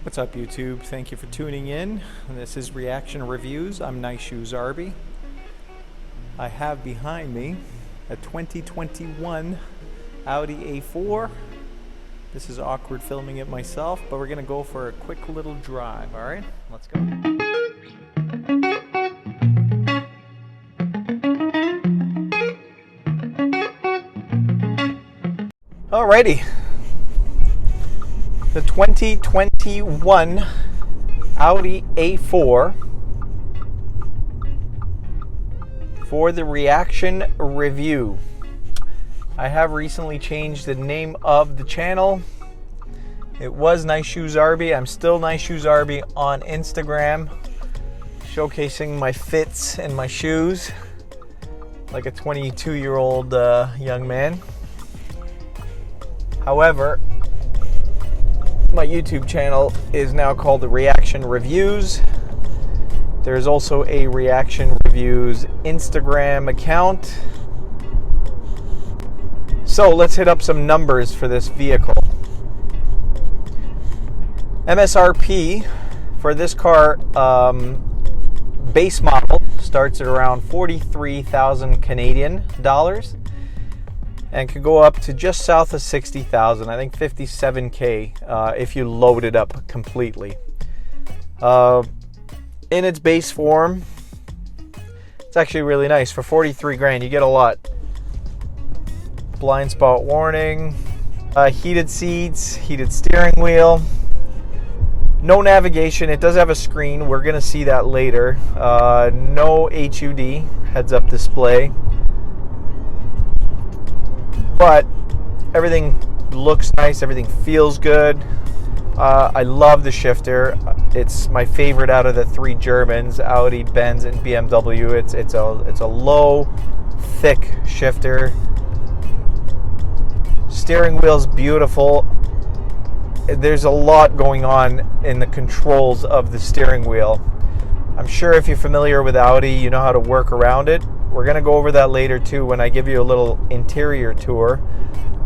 What's up, YouTube? Thank you for tuning in. This is Reaction Reviews. I'm Nice Shoes Arby. I have behind me a 2021 Audi A4. This is awkward filming it myself, but we're gonna go for a quick little drive. All right, let's go. Alrighty. The 2021 Audi A4 for the reaction review. I have recently changed the name of the channel. It was Nice Shoes Arby. I'm still Nice Shoes Arby on Instagram, showcasing my fits and my shoes like a 22-year-old young man. However, my YouTube channel is now called the Reaction Reviews. There's also a Reaction Reviews Instagram account. So let's hit up some numbers for this vehicle. MSRP for this car, base model, starts at around 43,000 Canadian dollars. And could go up to just south of 60,000. I think 57K if you load it up completely. In its base form, it's actually really nice. For 43 grand, you get a lot. Blind spot warning, heated seats, heated steering wheel. No navigation. It does have a screen. We're gonna see that later. No HUD, heads-up display. But everything looks nice, everything feels good. I love the shifter. It's my favorite out of the three Germans, Audi, Benz, and BMW. It's a low, thick shifter. Steering wheel's beautiful. There's a lot going on in the controls of the steering wheel. I'm sure if you're familiar with Audi, you know how to work around it. We're going to go over that later too when I give you a little interior tour,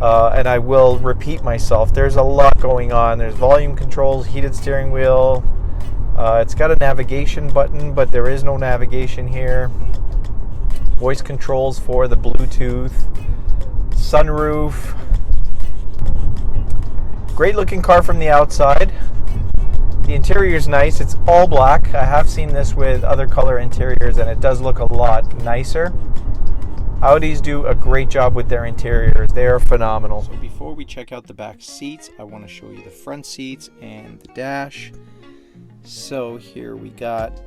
and I will repeat myself. There's a lot going on. There's volume controls, heated steering wheel. It's got a navigation button, but there is no navigation here. Voice controls for the Bluetooth. Sunroof. Great looking car from the outside. The interior is nice. It's all black. I have seen this with other color interiors and it does look a lot nicer. Audis do a great job with their interiors. They are phenomenal. So before we check out the back seats, I want to show you the front seats and the dash. So here we got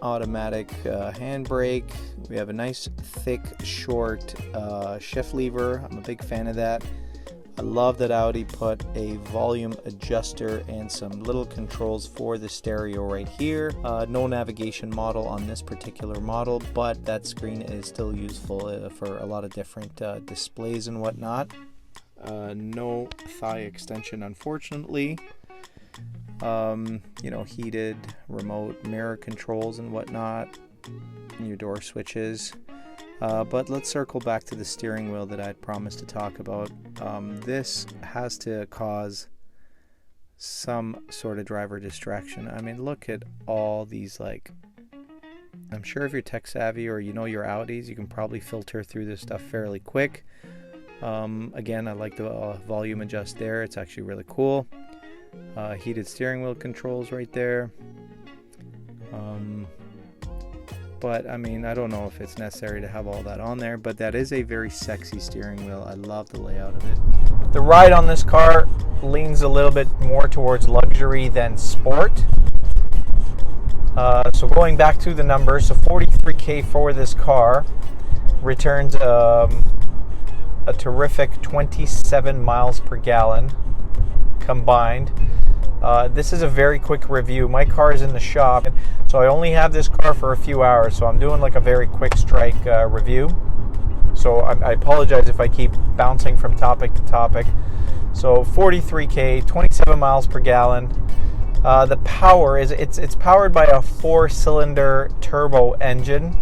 automatic handbrake. We have a nice thick short shift lever. I'm a big fan of that. I love that Audi put a volume adjuster and some little controls for the stereo right here. No navigation model on this particular model, but that screen is still useful for a lot of different displays and whatnot. No thigh extension, unfortunately. You know, heated remote mirror controls and whatnot, and your door switches. But let's circle back to the steering wheel that I'd promised to talk about. This has to cause some sort of driver distraction. I mean, look at all these, like, I'm sure if you're tech savvy or you know your Audis, you can probably filter through this stuff fairly quick. Again, I like the volume adjust there. It's actually really cool. Heated steering wheel controls right there. But I mean, I don't know if it's necessary to have all that on there, but that is a very sexy steering wheel. I love the layout of it. The ride on this car leans a little bit more towards luxury than sport. So going back to the numbers, so 43K for this car returns a terrific 27 miles per gallon combined. This is a very quick review. My car is in the shop, so I only have this car for a few hours, so I'm doing like a very quick strike review. So I apologize if I keep bouncing from topic to topic. So 43K, 27 miles per gallon. The power is, it's powered by a 4-cylinder turbo engine.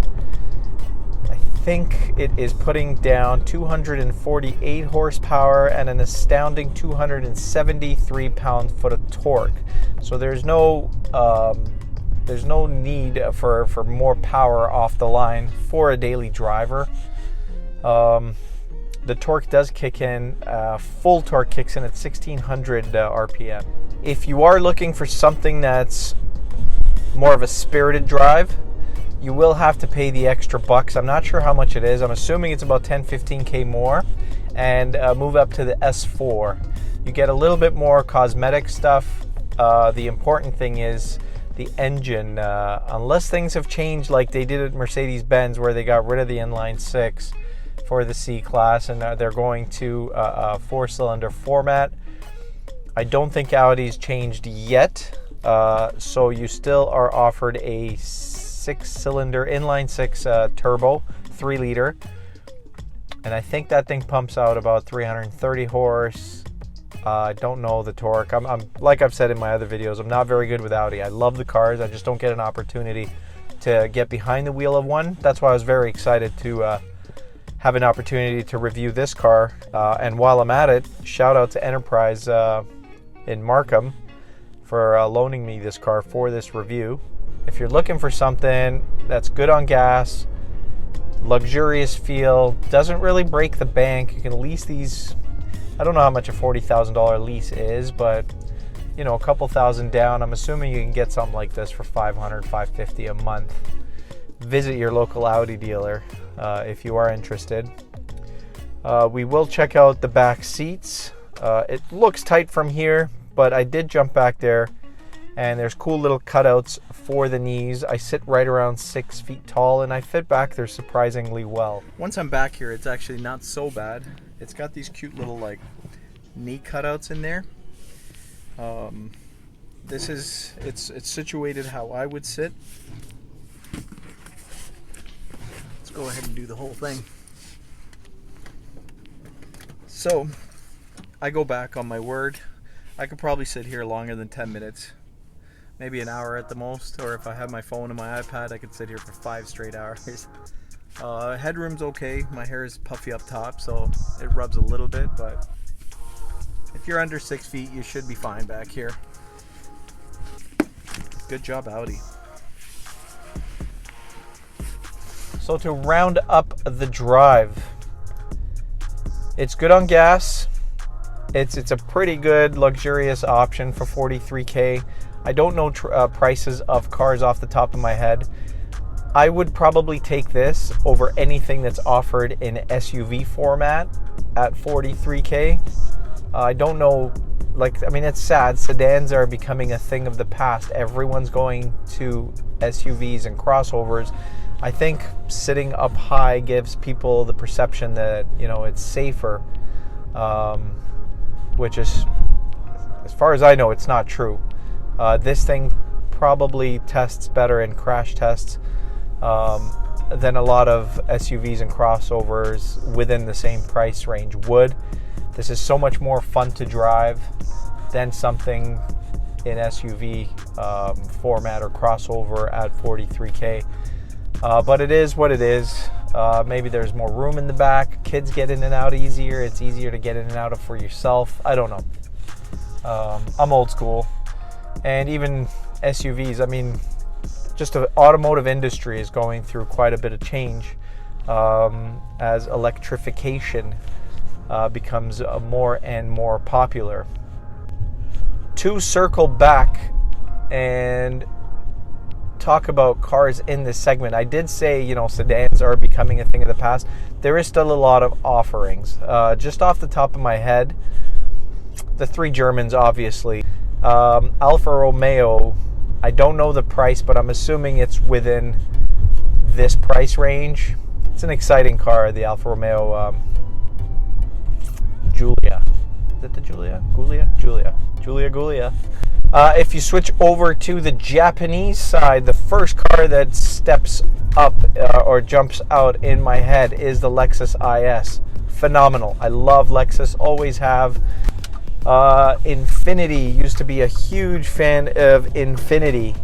I think it is putting down 248 horsepower and an astounding 273 pound-foot of torque. So there's no need for more power off the line for a daily driver. The torque does kick in, full torque kicks in at 1600 RPM. If you are looking for something that's more of a spirited drive, you will have to pay the extra bucks. I'm not sure how much it is. I'm assuming it's about 10-15K more, and move up to the S4. You get a little bit more cosmetic stuff. The important thing is the engine. Unless things have changed like they did at Mercedes-Benz, where they got rid of the inline six for the C-Class and they're going to a four-cylinder format. I don't think Audi's changed yet. So you still are offered a six-cylinder inline six turbo, 3-liter, and I think that thing pumps out about 330 horse. I don't know the torque. I'm like I've said in my other videos, I'm not very good with Audi. I love the cars, I just don't get an opportunity to get behind the wheel of one. That's why I was very excited to have an opportunity to review this car. And while I'm at it, shout out to Enterprise in Markham for loaning me this car for this review. If you're looking for something that's good on gas, luxurious feel, doesn't really break the bank, you can lease these. I don't know how much a $40,000 lease is, but you know, a couple thousand down, I'm assuming you can get something like this for $500, $550 a month. Visit your local Audi dealer if you are interested. We will check out the back seats. It looks tight from here, but I did jump back there, and there's cool little cutouts for the knees. I sit right around 6 feet tall, and I fit back there surprisingly well. Once I'm back here, it's actually not so bad. It's got these cute little like knee cutouts in there. It's situated how I would sit. Let's go ahead and do the whole thing. So I go back on my word. I could probably sit here longer than 10 minutes. Maybe an hour at the most, or if I have my phone and my iPad, I could sit here for 5 straight hours. Headroom's okay. My hair is puffy up top, so it rubs a little bit, but if you're under 6 feet, you should be fine back here. Good job, Audi. So to round up the drive, it's good on gas. It's a pretty good luxurious option for $43K. I don't know prices of cars off the top of my head. I would probably take this over anything that's offered in SUV format at $43K. I don't know, it's sad. Sedans are becoming a thing of the past. Everyone's going to SUVs and crossovers. I think sitting up high gives people the perception that, it's safer, which is, as far as I know, it's not true. This thing probably tests better in crash tests than a lot of SUVs and crossovers within the same price range would. This is so much more fun to drive than something in SUV format or crossover at $43K. But it is what it is. Maybe there's more room in the back. Kids get in and out easier. It's easier to get in and out of for yourself. I don't know. I'm old school. And even SUVs, just the automotive industry is going through quite a bit of change as electrification becomes more and more popular. To circle back and talk about cars in this segment, I did say, sedans are becoming a thing of the past. There is still a lot of offerings. Just off the top of my head, the 3 Germans, obviously. Alfa Romeo, I don't know the price, but I'm assuming it's within this price range. It's an exciting car, the Alfa Romeo Giulia. Is it the Giulia? Giulia. If you switch over to the Japanese side, the first car that steps up or jumps out in my head is the Lexus IS. Phenomenal. I love Lexus, always have. Infiniti, used to be a huge fan of Infiniti.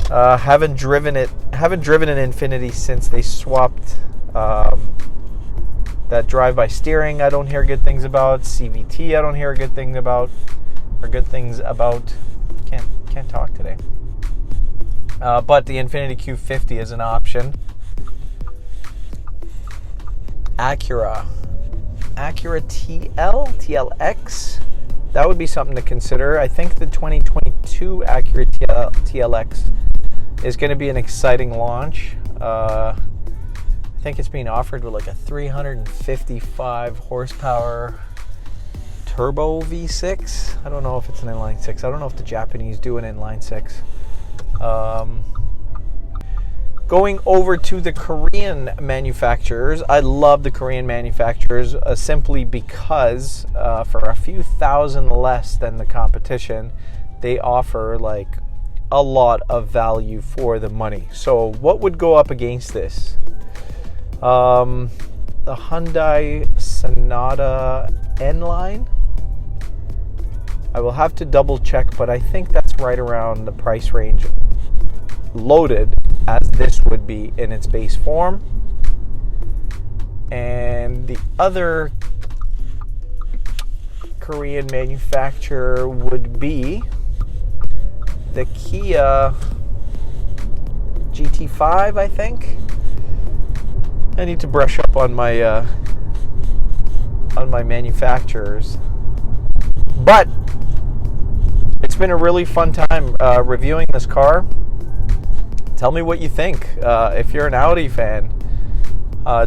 Haven't driven an Infiniti since they swapped that drive-by steering. I don't hear good things about CVT. I don't hear good things about. Can't talk today. But the Infiniti Q50 is an option. Acura TLX. That would be something to consider. I think the 2022 Acura TLX is going to be an exciting launch. I think it's being offered with like a 355 horsepower turbo V6. I don't know if it's an inline 6. I don't know if the Japanese do an inline 6. Going over to the Korean manufacturers, I love the Korean manufacturers simply because for a few thousand less than the competition, they offer like a lot of value for the money. So what would go up against this? The Hyundai Sonata N-Line. I will have to double check, but I think that's right around the price range loaded as this would be in its base form. And the other Korean manufacturer would be the Kia GT5, I think. I need to brush up on my manufacturers. But it's been a really fun time reviewing this car. Tell me what you think. If you're an Audi fan,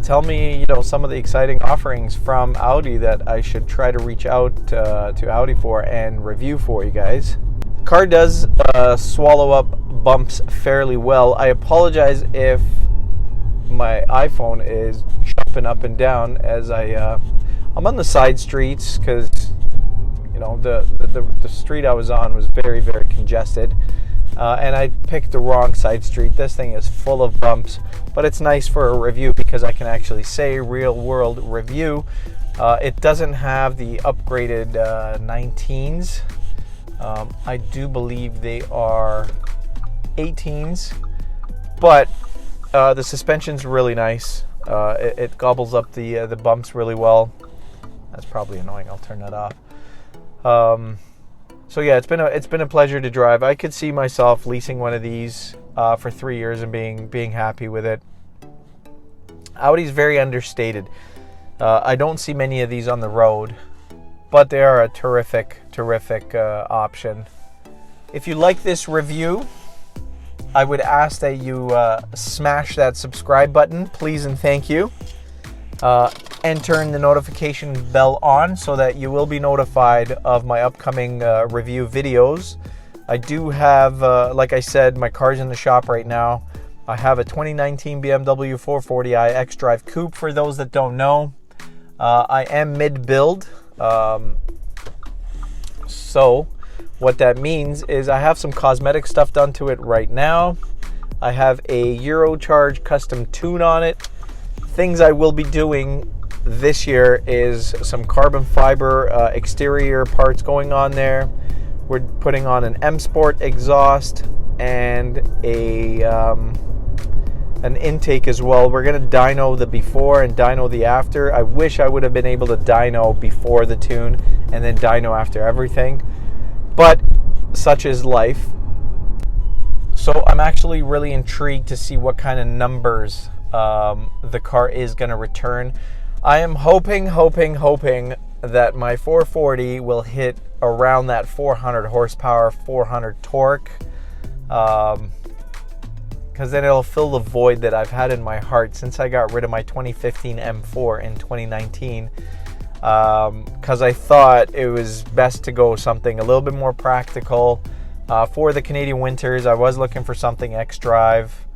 tell me, some of the exciting offerings from Audi that I should try to reach out to Audi for and review for you guys. Car does swallow up bumps fairly well. I apologize if my iPhone is jumping up and down as I'm on the side streets because the street I was on was very, very congested. And I picked the wrong side street. This thing is full of bumps, but it's nice for a review because I can actually say real world review. It doesn't have the upgraded 19s. I do believe they are 18s, but the suspension's really nice. It gobbles up the bumps really well. That's probably annoying. I'll turn that off. So yeah, it's been a pleasure to drive. I could see myself leasing one of these for 3 years and being happy with it. Audi's very understated. I don't see many of these on the road, but they are a terrific option. If you like this review, I would ask that you smash that subscribe button, please and thank you. And turn the notification bell on so that you will be notified of my upcoming review videos. I do have, like I said, my car's in the shop right now. I have a 2019 BMW 440i xDrive Coupe for those that don't know. I am mid-build. So what that means is I have some cosmetic stuff done to it right now. I have a Eurocharge custom tune on it. Things I will be doing this year is some carbon fiber exterior parts going on there. We're putting on an M Sport exhaust and an intake as well. We're going to dyno the before and dyno the after. I wish I would have been able to dyno before the tune and then dyno after everything, but such is life. So I'm actually really intrigued to see what kind of numbers the car is going to return. I am hoping that my 440 will hit around that 400 horsepower, 400 torque, because then it'll fill the void that I've had in my heart since I got rid of my 2015 M4 in 2019, because I thought it was best to go something a little bit more practical. For the Canadian winters, I was looking for something X-Drive.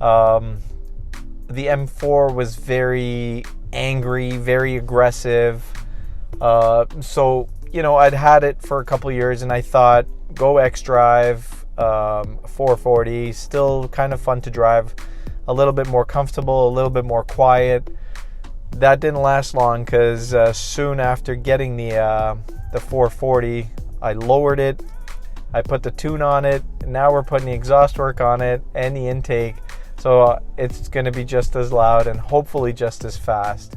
The M4 was very angry, very aggressive. So, I'd had it for a couple years and I thought, go X-Drive, 440, still kind of fun to drive, a little bit more comfortable, a little bit more quiet. That didn't last long because soon after getting the 440, I lowered it. I put the tune on it. Now we're putting the exhaust work on it and the intake. So it's going to be just as loud and hopefully just as fast.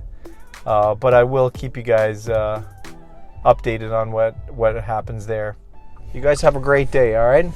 But I will keep you guys updated on what happens there. You guys have a great day, all right?